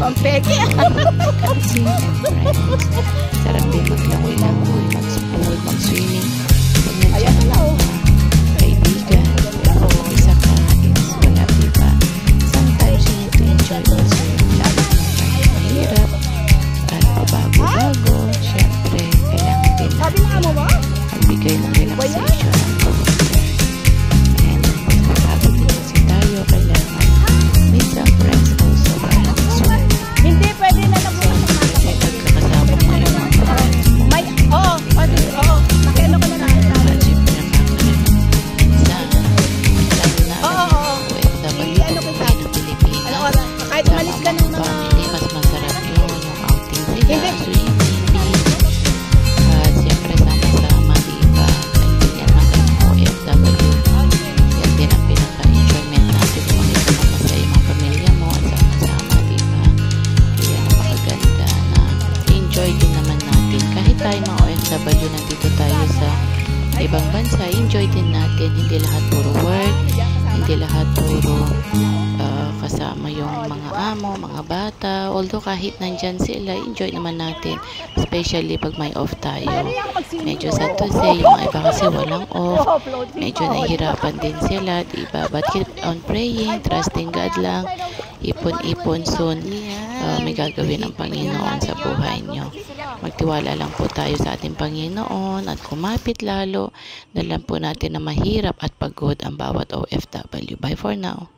Ang peke. Kasi, sarap din maglangoy-langoy, mag-pool, mag-swimming. Ayan na lang. Kaibigan, pero isa ka is wala, diba? Sometimes you need to enjoy also yung life. Kahit mahirap at pabago-bago, syempre, kailangan din Sabi na mo ba? magbigay ng relaxation ng bawat and pagkakabot din kasi tayo, kailangan may some friends also para mag-swim. Hindi, pwede na lang muna sa mata. Kasi pagkakasama mo yung mga friends mo, May, oo, pwede, oo. Nakiano ko na lang. syempre nakakalit sa lalo na Oo. OFW Ano ko kung sabi? ng Pilipinas. Ano oras? Kahit Sa umalis ka mga ng mga... family, mas masarap yung outing nila, Hindi. swimming, beach. At siyempre sama-sama, diba? Kaibigan ng OFW. Yan din ang pinaka-enjoyment natin kung makita mo masaya yung mga pamilya mo at sama-sama, diba? Kaya napakaganda na enjoy din naman natin. Kahit tayo mga OFW, nandito tayo sa ibang bansa, enjoy din natin. Hindi lahat puro work, hindi lahat puro kasama yung mga amo, mga bata. Although kahit nandyan sila, enjoy naman natin. Especially pag may off tayo. Medyo sad to say, yung mga iba kasi walang off. Medyo nahihirapan din sila, diba? But keep on praying, trusting God lang. Ipon-ipon soon. May gagawin ang Panginoon sa buhay nyo. Magtiwala lang po tayo sa ating Panginoon at kumapit lalo. Dalam po natin na mahirap at pagod ang bawat OFW. Bye for now.